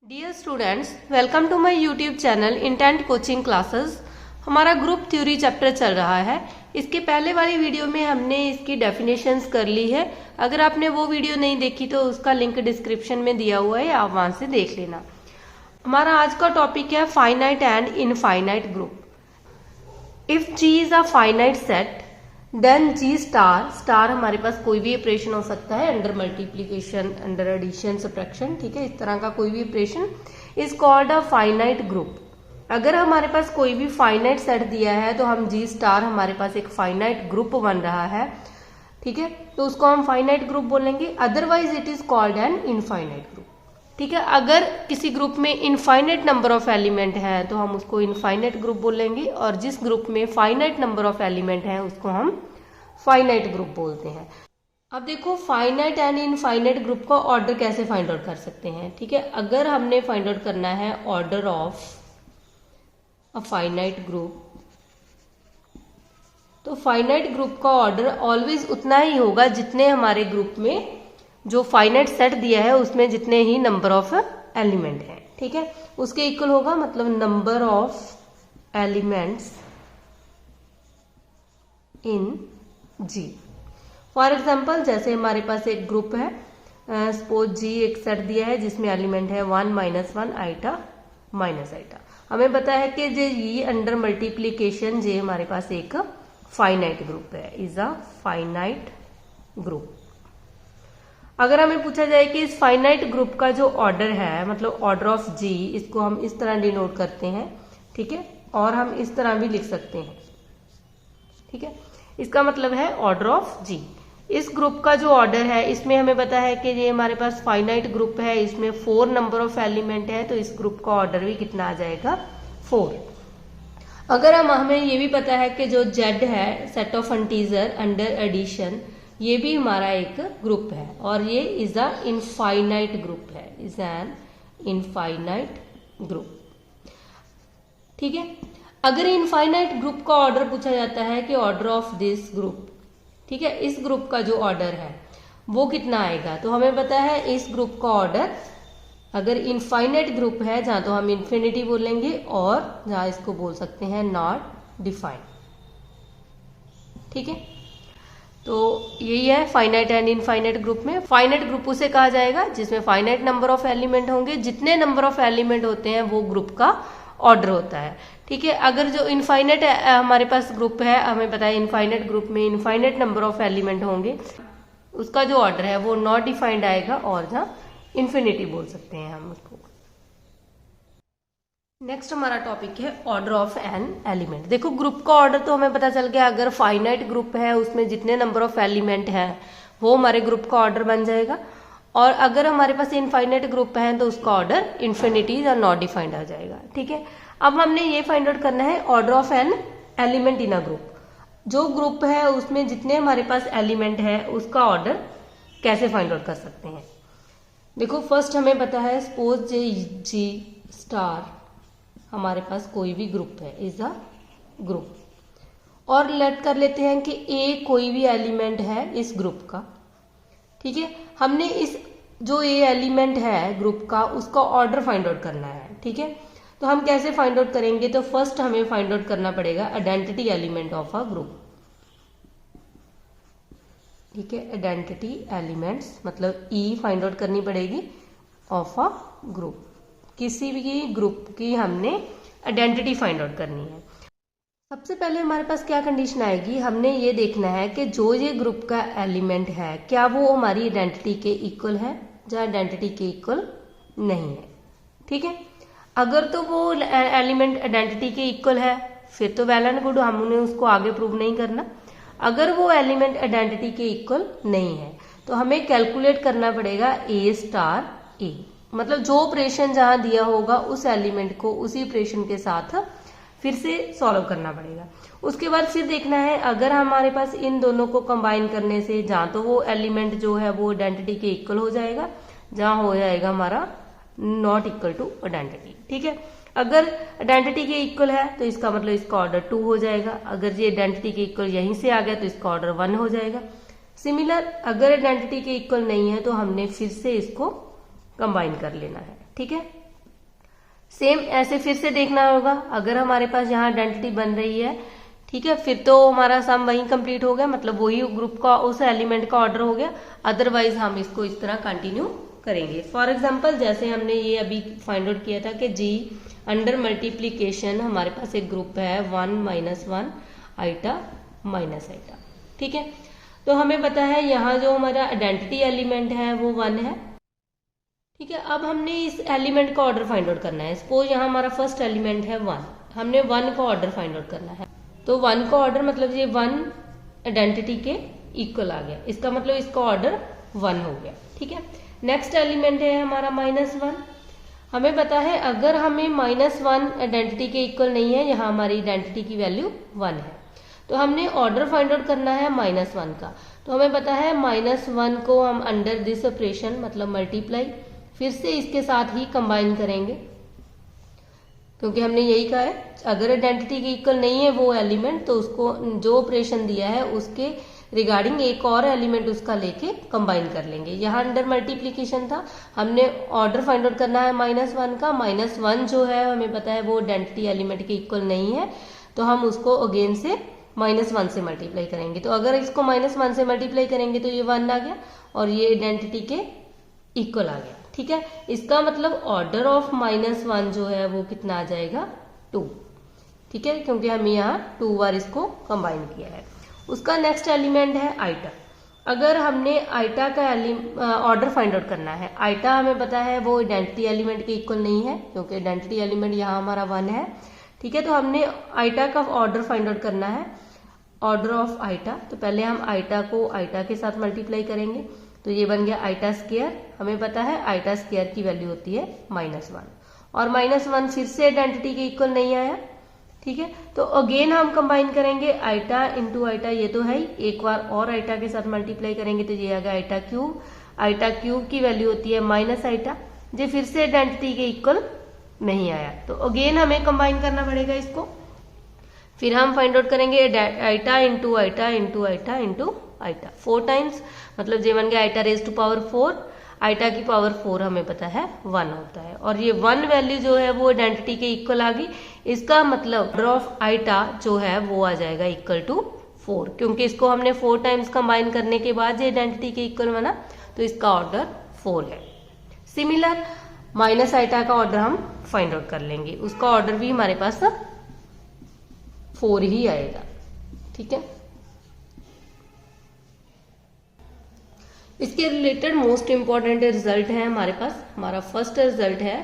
Dear students, welcome to my YouTube channel intent coaching classes. हमारा group theory chapter चल रहा है। इसके पहले वाली वीडियो में हमने इसकी डेफिनेशंस कर ली है। अगर आपने वो वीडियो नहीं देखी तो उसका लिंक डिस्क्रिप्शन में दिया हुआ है, आप वहां से देख लेना। हमारा आज का टॉपिक है finite and infinite group. If G is a finite set then G star हमारे पास कोई भी ऑपरेशन हो सकता है, under multiplication, under addition, subtraction, ठीक है, इस तरह का कोई भी operation is called a finite group. अगर हमारे पास कोई भी फाइनाइट सेट दिया है तो हम जी स्टार हमारे पास एक फाइनाइट ग्रुप बन रहा है, ठीक है, तो उसको हम फाइनाइट ग्रुप बोलेंगे। Otherwise it is called an infinite group, ठीक है। अगर किसी ग्रुप में इनफाइनाइट नंबर ऑफ एलिमेंट है तो हम उसको इनफाइनाइट ग्रुप बोलेंगे, और जिस ग्रुप में फाइनाइट नंबर ऑफ एलिमेंट है उसको हम फाइनाइट ग्रुप बोलते हैं। अब देखो, फाइनाइट एंड इनफाइनाइट ग्रुप का ऑर्डर कैसे फाइंड आउट कर सकते हैं, ठीक है। अगर हमने फाइंड आउट करना है order of a finite group, तो फाइनाइट ग्रुप का ऑर्डर ऑलवेज उतना ही होगा जितने हमारे ग्रुप में जो फाइनाइट सेट दिया है उसमें जितने ही नंबर ऑफ एलिमेंट है, ठीक है, उसके इक्वल होगा। मतलब number of elements in G. For example, जैसे हमारे पास एक ग्रुप है, सपोज जी एक सेट दिया है जिसमें एलिमेंट है 1 -1 आइटा माइनस आइटा। हमें पता है कि ये अंडर मल्टीप्लीकेशन जे हमारे पास एक फाइनाइट ग्रुप है, इज अ फाइनाइट ग्रुप। अगर हमें पूछा जाए कि इस फाइनाइट ग्रुप का जो ऑर्डर है, मतलब ऑर्डर ऑफ जी, इसको हम इस तरह डिनोट करते हैं, ठीक है, और हम इस तरह भी लिख सकते हैं, ठीक है। इसका मतलब है ऑर्डर ऑफ जी। इस ग्रुप का जो ऑर्डर है इसमें हमें पता है कि ये हमारे पास फाइनाइट ग्रुप है, इसमें 4 नंबर ऑफ एलिमेंट है, तो इस ग्रुप का ऑर्डर भी कितना आ जाएगा, 4। अगर हमें ये भी पता है कि जो जेड है, set of integer under addition, ये भी हमारा एक ग्रुप है और ये इज अ इनफाइनाइट ग्रुप है, इज एन इनफाइनाइट ग्रुप, ठीक है। अगर इनफाइनाइट ग्रुप का ऑर्डर पूछा जाता है कि ऑर्डर ऑफ दिस ग्रुप, ठीक है, इस ग्रुप का जो ऑर्डर है वो कितना आएगा, तो हमें पता है इस ग्रुप का ऑर्डर, अगर इनफाइनाइट ग्रुप है जहां तो हम इन्फिनिटी बोलेंगे और जहां इसको बोल सकते हैं नॉट डिफाइंड, ठीक है। तो यही है फाइनाइट एंड इनफाइनाइट ग्रुप में। फाइनाइट ग्रुप उसे कहा जाएगा जिसमें फाइनाइट नंबर ऑफ एलिमेंट होंगे, जितने नंबर ऑफ एलिमेंट होते हैं वो ग्रुप का ऑर्डर होता है, ठीक है। अगर जो इनफाइनाइट हमारे पास ग्रुप है, हमें पता है इनफाइनाइट ग्रुप में इनफाइनाइट नंबर ऑफ एलिमेंट होंगे, उसका जो ऑर्डर है वो नॉट डिफाइंड आएगा, और जहां इन्फिनिटी बोल सकते हैं हम उसको। नेक्स्ट हमारा टॉपिक है ऑर्डर ऑफ एन एलिमेंट। देखो, ग्रुप का ऑर्डर तो हमें पता चल गया, अगर फाइनाइट ग्रुप है उसमें जितने नंबर ऑफ एलिमेंट हैं वो हमारे ग्रुप का ऑर्डर बन जाएगा, और अगर हमारे पास इनफाइनाइट ग्रुप है तो उसका ऑर्डर इन्फिनिटी या नॉट डिफाइंड आ जाएगा, ठीक है। अब हमने ये फाइंड आउट करना है order of an element in a group. जो ग्रुप है उसमें जितने हमारे पास एलिमेंट है उसका ऑर्डर कैसे फाइंड आउट कर सकते हैं। देखो, फर्स्ट हमें पता है, सपोज जी स्टार हमारे पास कोई भी ग्रुप है, इज अ ग्रुप, और लेट कर लेते हैं कि ए कोई भी एलिमेंट है इस ग्रुप का, ठीक है। हमने इस जो ए एलिमेंट है ग्रुप का उसका ऑर्डर फाइंड आउट करना है, ठीक है। तो हम कैसे फाइंड आउट करेंगे, तो फर्स्ट हमें फाइंड आउट करना पड़ेगा identity element of a group, ठीक है। आइडेंटिटी एलिमेंट्स मतलब ई फाइंड आउट करनी पड़ेगी ऑफ अ ग्रुप। किसी भी ग्रुप की हमने आइडेंटिटी फाइंड आउट करनी है। सबसे पहले हमारे पास क्या कंडीशन आएगी, हमने ये देखना है कि जो ये ग्रुप का एलिमेंट है क्या वो हमारी आइडेंटिटी के इक्वल है या आइडेंटिटी के इक्वल नहीं है, ठीक है। अगर तो वो एलिमेंट आइडेंटिटी के इक्वल है फिर तो वेल एंड गुड, हमने उसको आगे प्रूव नहीं करना। अगर वो एलिमेंट आइडेंटिटी के इक्वल नहीं है तो हमें कैलकुलेट करना पड़ेगा ए स्टार ए, मतलब जो ऑपरेशन जहां दिया होगा उस एलिमेंट को उसी ऑपरेशन के साथ फिर से सॉल्व करना पड़ेगा। उसके बाद फिर देखना है, अगर हमारे पास इन दोनों को कंबाइन करने से जहां तो वो एलिमेंट जो है वो आइडेंटिटी के इक्वल हो जाएगा, जहां हो जाएगा हमारा नॉट इक्वल टू आइडेंटिटी, ठीक है। अगर आइडेंटिटी के इक्वल है तो इसका मतलब इसका ऑर्डर 2 हो जाएगा, अगर ये आइडेंटिटी के इक्वल यहीं से आ गया तो इसका ऑर्डर 1 हो जाएगा। सिमिलर, अगर आइडेंटिटी के इक्वल नहीं है तो हमने फिर से इसको कंबाइन कर लेना है, ठीक है। सेम ऐसे फिर से देखना होगा, अगर हमारे पास यहाँ आइडेंटिटी बन रही है, ठीक है, फिर तो हमारा सम वही कंप्लीट हो गया, मतलब वही ग्रुप का उस एलिमेंट का ऑर्डर हो गया। अदरवाइज हम इसको इस तरह कंटिन्यू करेंगे। फॉर एग्जाम्पल जैसे हमने ये अभी फाइंड आउट किया था कि जी अंडर मल्टीप्लीकेशन हमारे पास एक ग्रुप है 1 - 1 आइटा माइनस आइटा, ठीक है। तो हमें पता है यहाँ जो हमारा आइडेंटिटी एलिमेंट है वो 1 है, ठीक है। अब हमने इस एलिमेंट का ऑर्डर फाइंड आउट करना है। सपोज यहाँ हमारा फर्स्ट एलिमेंट है 1, हमने 1 का ऑर्डर फाइंड आउट करना है। तो 1 का ऑर्डर मतलब ये 1 आइडेंटिटी के इक्वल आ गया, इसका मतलब इसका ऑर्डर 1 हो गया, ठीक है। नेक्स्ट एलिमेंट है हमारा -1। हमें पता है अगर हमें -1 आइडेंटिटी के इक्वल नहीं है, यहाँ हमारी आइडेंटिटी की वैल्यू 1 है, तो हमने ऑर्डर फाइंड आउट करना है -1 का। तो हमें पता है -1 को हम अंडर दिस ऑपरेशन मतलब मल्टीप्लाई फिर से इसके साथ ही कंबाइन करेंगे, क्योंकि हमने यही कहा है अगर आइडेंटिटी के इक्वल नहीं है वो एलिमेंट, तो उसको जो ऑपरेशन दिया है उसके रिगार्डिंग एक और एलिमेंट उसका लेके कंबाइन कर लेंगे। यहाँ अंडर मल्टीप्लीकेशन था, हमने ऑर्डर फाइंड आउट करना है -1 का। -1 जो है हमें पता है वो आइडेंटिटी एलिमेंट के इक्वल नहीं है, तो हम उसको अगेन से -1 से मल्टीप्लाई करेंगे। तो अगर इसको -1 से मल्टीप्लाई करेंगे तो ये 1 आ गया और ये आइडेंटिटी के इक्वल आ गया, ठीक है। इसका मतलब ऑर्डर ऑफ -1 जो है वो कितना आ जाएगा 2, ठीक है, क्योंकि हमने यहाँ 2 बार इसको कंबाइन किया है। उसका नेक्स्ट एलिमेंट है आइटा। अगर हमने आइटा का ऑर्डर फाइंड आउट करना है, आइटा हमें पता है वो आइडेंटिटी एलिमेंट के इक्वल नहीं है, क्योंकि आइडेंटिटी एलिमेंट यहाँ हमारा 1 है, ठीक है। तो हमने आइटा का ऑर्डर फाइंड आउट करना है, ऑर्डर ऑफ आइटा। तो पहले हम आइटा को आइटा के साथ मल्टीप्लाई करेंगे, तो ये बन गया आइटा स्क्वायर। हमें पता है आइटा स्क्वायर की वैल्यू होती है -1, और -1 फिर से आइडेंटिटी के इक्वल नहीं आया, ठीक है। तो अगेन हम कंबाइन करेंगे आइटा इंटू आइटा, ये तो है ही, एक बार और आइटा के साथ मल्टीप्लाई करेंगे तो ये आ गया आइटा क्यूब। आइटा क्यूब की वैल्यू होती है -आइटा, जो फिर से आइडेंटिटी के इक्वल नहीं आया, तो अगेन हमें कंबाइन करना पड़ेगा इसको। फिर हम फाइंड आउट करेंगे eta into eta into eta into eta 4 times, मतलब जे बन गया eta raise to power 4। Eta की पावर 4 हमें पता है 1 होता है, और ये 1 वैल्यू जो है वो आइडेंटिटी के इक्वल आ गई। इसका मतलब ऑर्डर ऑफ आइटा जो है वो आ जाएगा इक्वल टू 4, क्योंकि इसको हमने 4 टाइम्स कंबाइन करने के बाद ये आइडेंटिटी के इक्वल बना, तो इसका ऑर्डर 4 है। सिमिलर माइनस आइटा का ऑर्डर हम फाइंड आउट कर लेंगे, उसका ऑर्डर भी हमारे पास 4 ही आएगा, ठीक है। इसके रिलेटेड मोस्ट इंपॉर्टेंट रिजल्ट है हमारे पास। हमारा फर्स्ट रिजल्ट है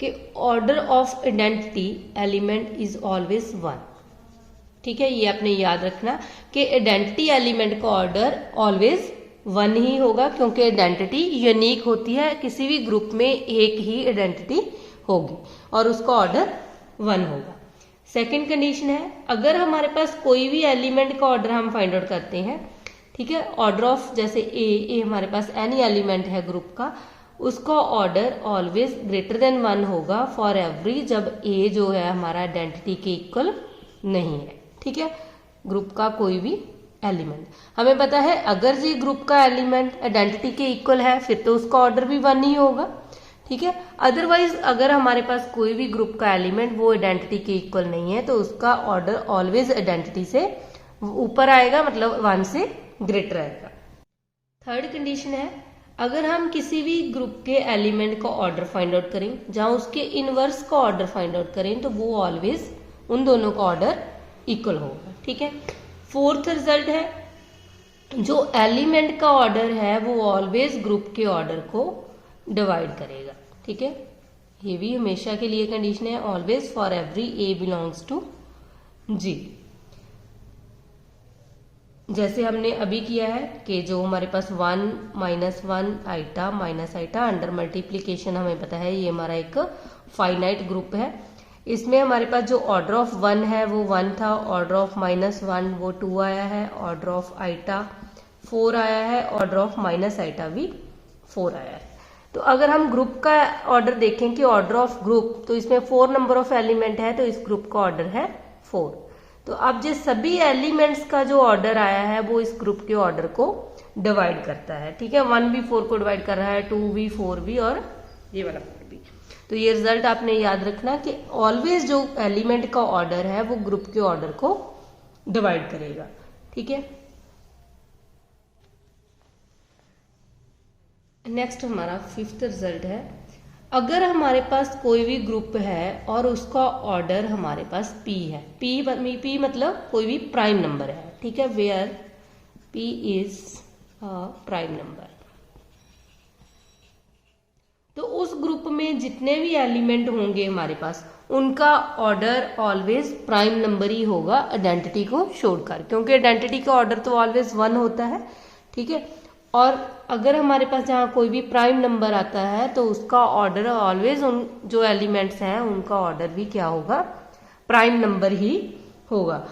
कि order of identity element is always 1, ठीक है। ये आपने याद रखना कि आइडेंटिटी एलिमेंट का ऑर्डर ऑलवेज 1 ही होगा, क्योंकि आइडेंटिटी यूनिक होती है, किसी भी ग्रुप में एक ही आइडेंटिटी होगी और उसका ऑर्डर 1 होगा। सेकेंड कंडीशन है, अगर हमारे पास कोई भी एलिमेंट का ऑर्डर हम फाइंड आउट करते हैं, ठीक है, ऑर्डर ऑफ जैसे ए हमारे पास एनी एलिमेंट है ग्रुप का, उसका ऑर्डर ऑलवेज ग्रेटर देन 1 होगा फॉर एवरी जब ए जो है हमारा आइडेंटिटी के इक्वल नहीं है, ठीक है। ग्रुप का कोई भी एलिमेंट, हमें पता है अगर जी ग्रुप का एलिमेंट आइडेंटिटी के इक्वल है फिर तो उसका ऑर्डर भी 1 ही होगा, ठीक है। अदरवाइज अगर हमारे पास कोई भी ग्रुप का एलिमेंट वो आइडेंटिटी के इक्वल नहीं है तो उसका ऑर्डर ऑलवेज आइडेंटिटी से ऊपर आएगा, मतलब 1 से ग्रेटर आएगा। थर्ड कंडीशन है, अगर हम किसी भी ग्रुप के एलिमेंट का ऑर्डर फाइंड आउट करें, जहां उसके इनवर्स का ऑर्डर फाइंड आउट करें, तो वो ऑलवेज उन दोनों का ऑर्डर इक्वल होगा, ठीक है। फोर्थ रिजल्ट है, जो एलिमेंट का ऑर्डर है वो ऑलवेज ग्रुप के ऑर्डर को डिवाइड करेगा, ठीक है। ये भी हमेशा के लिए कंडीशन है, always for every A belongs to G. जैसे हमने अभी किया है कि जो हमारे पास 1 - 1 iota minus iota under multiplication, हमें पता है ये हमारा एक फाइनाइट ग्रुप है। इसमें हमारे पास जो ऑर्डर ऑफ 1 है वो 1 था, ऑर्डर ऑफ -1 वो 2 आया है, ऑर्डर ऑफ आइटा 4 आया है, ऑर्डर ऑफ माइनस आइटा भी 4 आया है। तो अगर हम ग्रुप का ऑर्डर देखें कि ऑर्डर ऑफ ग्रुप, तो इसमें 4 नंबर ऑफ एलिमेंट है, तो इस ग्रुप का ऑर्डर है 4। तो अब जो सभी एलिमेंट्स का जो ऑर्डर आया है वो इस ग्रुप के ऑर्डर को डिवाइड करता है, ठीक है। 1 भी 4 को डिवाइड कर रहा है, 2 भी 4 भी और ये वाला 4 भी। तो ये रिजल्ट आपने याद रखना कि ऑलवेज जो एलिमेंट का ऑर्डर है वो ग्रुप के ऑर्डर को डिवाइड करेगा। ठीक है, नेक्स्ट हमारा फिफ्थ रिजल्ट है, अगर हमारे पास कोई भी ग्रुप है और उसका ऑर्डर हमारे पास p है, p मतलब कोई भी प्राइम नंबर है। ठीक है, where p is a prime number, तो उस ग्रुप में जितने भी एलिमेंट होंगे हमारे पास उनका ऑर्डर ऑलवेज प्राइम नंबर ही होगा आइडेंटिटी को छोड़कर, क्योंकि आइडेंटिटी का ऑर्डर तो ऑलवेज 1 होता है। ठीक है, और अगर हमारे पास जहाँ कोई भी प्राइम नंबर आता है तो उसका ऑर्डर ऑलवेज उन जो एलिमेंट्स हैं उनका ऑर्डर भी क्या होगा, प्राइम नंबर ही होगा।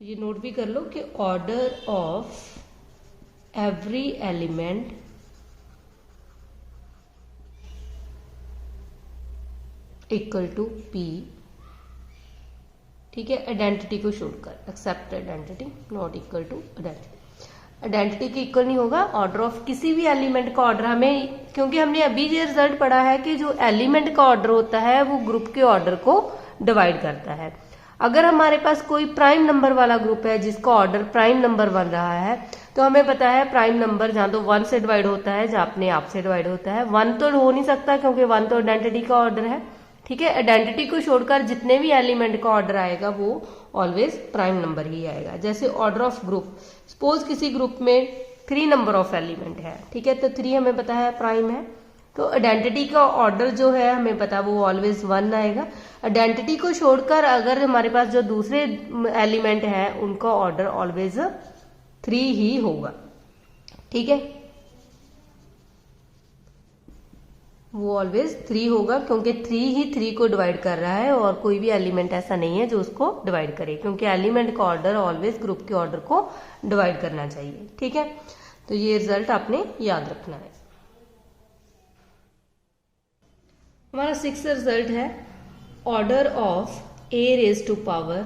ये नोट भी कर लो कि order of every element equal to p। ठीक है, आइडेंटिटी को छोड़कर, except identity not equal to identity. Identity के इक्वल नहीं होगा, ऑर्डर ऑफ किसी भी एलिमेंट का ऑर्डर हमें, क्योंकि हमने अभी ये रिजल्ट पढ़ा है कि जो एलिमेंट का ऑर्डर होता है वो ग्रुप के ऑर्डर को डिवाइड करता है। अगर हमारे पास कोई प्राइम नंबर वाला ग्रुप है जिसका ऑर्डर प्राइम नंबर बन रहा है, तो हमें पता है प्राइम नंबर जहां तो 1 से डिवाइड होता है, जहां अपने आप से डिवाइड होता है। 1 तो हो नहीं सकता क्योंकि 1 तो आइडेंटिटी का ऑर्डर है। ठीक है, आइडेंटिटी को छोड़कर जितने भी एलिमेंट का ऑर्डर आएगा वो ऑलवेज प्राइम नंबर ही आएगा। जैसे ऑर्डर ऑफ ग्रुप, सपोज किसी ग्रुप में 3 नंबर ऑफ एलिमेंट है। ठीक है, तो 3 हमें पता है प्राइम है, तो आइडेंटिटी का ऑर्डर जो है हमें पता वो ऑलवेज 1 आएगा। आइडेंटिटी को छोड़कर अगर हमारे पास जो दूसरे एलिमेंट है उनका ऑर्डर ऑलवेज 3 ही होगा। ठीक है, वो ऑलवेज 3 होगा क्योंकि 3 ही 3 को डिवाइड कर रहा है और कोई भी एलिमेंट ऐसा नहीं है जो उसको डिवाइड करे, क्योंकि एलिमेंट का ऑर्डर ऑलवेज ग्रुप के ऑर्डर को डिवाइड करना चाहिए। ठीक है, तो ये रिजल्ट आपने याद रखना है। हमारा 6th रिजल्ट है, order of a raise to power,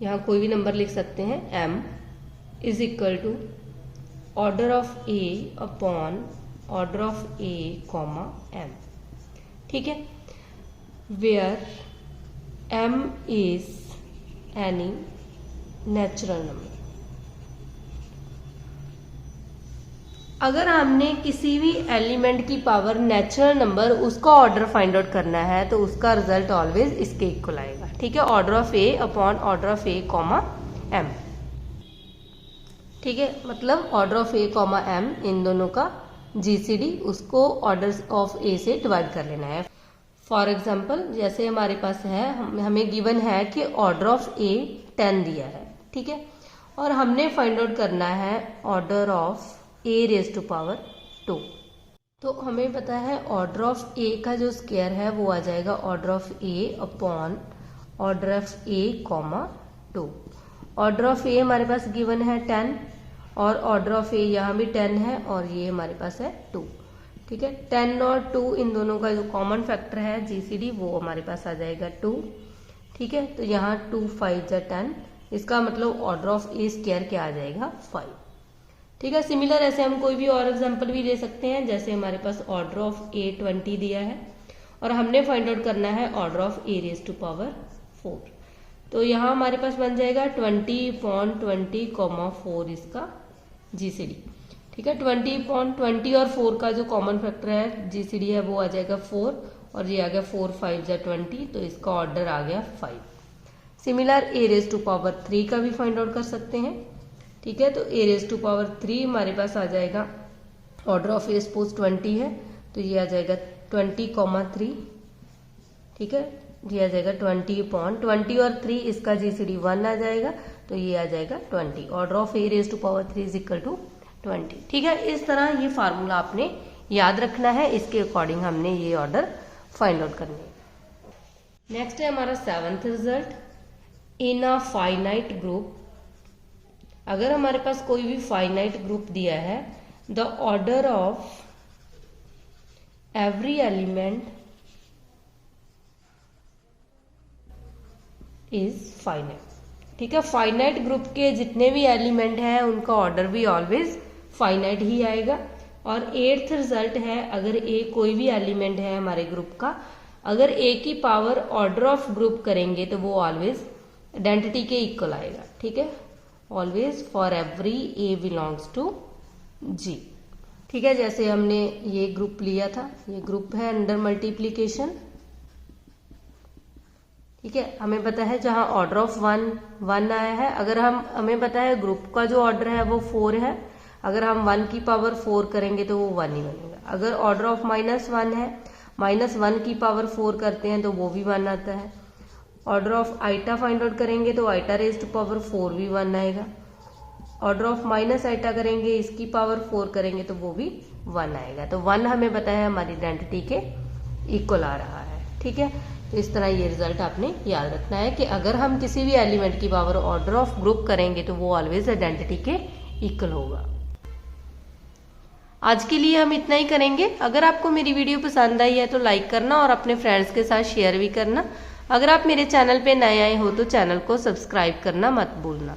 यहाँ कोई भी नंबर लिख सकते हैं, m is equal to order of a upon order of a comma m। ठीक है, where m is any natural number. अगर हमने किसी भी एलिमेंट की पावर नेचुरल नंबर उसका ऑर्डर फाइंड आउट करना है तो उसका रिजल्ट ऑलवेज इसके इक्वल आएगा। ठीक है, order of a upon order of a comma m। ठीक है, मतलब order of a comma m इन दोनों का GCD उसको ऑर्डर ऑफ a से डिवाइड कर लेना है। फॉर एग्जाम्पल जैसे हमारे पास है, हमें गिवन है कि ऑर्डर ऑफ a 10 दिया है। ठीक है, और हमने फाइंड आउट करना है order of a raise to power 2। तो हमें पता है ऑर्डर ऑफ a का जो स्क्वायर है वो आ जाएगा order of a upon order of a comma 2। Order of a हमारे पास गिवन है 10 और ऑर्डर ऑफ a यहाँ भी 10 है और ये हमारे पास है 2। ठीक है, 10 और 2 इन दोनों का जो कॉमन फैक्टर है GCD वो हमारे पास आ जाएगा 2। ठीक है, तो यहाँ 2 5 जा 10, इसका मतलब ऑर्डर ऑफ a स्क्वायर क्या आ जाएगा 5। ठीक है, सिमिलर ऐसे हम कोई भी और एग्जांपल भी ले सकते हैं, जैसे हमारे पास ऑर्डर ऑफ a 20 दिया है और हमने फाइंड आउट करना है order of a raise to power 4। तो यहाँ हमारे पास बन जाएगा 20/20 कॉमा 4 इसका GCD। ठीक है, 20/20 और 4 का जो कॉमन फैक्टर है GCD है वो आ जाएगा 4 और ये आ गया 4 5 जा 20, तो इसका ऑर्डर आ गया 5। Similar a raise to power 3 का भी फाइंड आउट कर सकते हैं। ठीक है, तो a रेज टू पावर 3 हमारे पास आ जाएगा, ऑर्डर ऑफ a सपोज 20 है तो ये आ जाएगा 20,3। ठीक है, ये आ जाएगा 20/20 और 3 इसका GCD 1 आ जाएगा तो ये आ जाएगा 20। Order of a raise to power 3 is equal to 20। ठीक है, इस तरह ये फार्मूला आपने याद रखना है, इसके अकॉर्डिंग हमने ये ऑर्डर फाइंड आउट करने हैं। नेक्स्ट है हमारा 7th रिजल्ट, इन अ फाइनाइट ग्रुप। अगर हमारे पास कोई भी फाइनाइट ग्रुप दिया है, the order of every element is finite. ठीक है, फाइनाइट ग्रुप के जितने भी एलिमेंट हैं उनका ऑर्डर भी ऑलवेज फाइनाइट ही आएगा। और 8th रिजल्ट है, अगर ए कोई भी एलिमेंट है हमारे ग्रुप का अगर ए की पावर ऑर्डर ऑफ ग्रुप करेंगे तो वो ऑलवेज आइडेंटिटी के इक्वल आएगा, ठीक है, always for every A belongs to G, ठीक है। जैसे हमने ये ग्रुप लिया था, ये ग्रुप है अंडर मल्टीप्लीकेशन, ठीक है। हमें पता है जहां ऑर्डर ऑफ 1 आया है, अगर हमें पता है ग्रुप का जो ऑर्डर है वो 4 है, अगर हम 1 की पावर 4 करेंगे तो वो 1 ही बनेगा। अगर ऑर्डर ऑफ -1 है, -1 की पावर 4 करते हैं तो वो भी 1 आता है। ऑर्डर ऑफ आइटा फाइंड आउट करेंगे तो आइटा रेज टू पावर 4 भी 1 आएगा। ऑर्डर ऑफ माइनस आइटा करेंगे, इसकी पावर 4 करेंगे तो वो भी 1 आएगा। तो 1 हमें पता है हमारी आइडेंटिटी के इक्वल आ रहा है, ठीक है। तो इस तरह ये रिजल्ट आपने याद रखना है कि अगर हम किसी भी एलिमेंट की पावर ऑर्डर ऑफ ग्रुप करेंगे तो वो ऑलवेज आइडेंटिटी के इक्वल होगा। आज के लिए हम इतना ही करेंगे। अगर आपको मेरी वीडियो पसंद आई है तो लाइक करना और अपने फ्रेंड्स के साथ शेयर भी करना। अगर आप मेरे चैनल पे नए आए हो तो चैनल को सब्सक्राइब करना मत भूलना।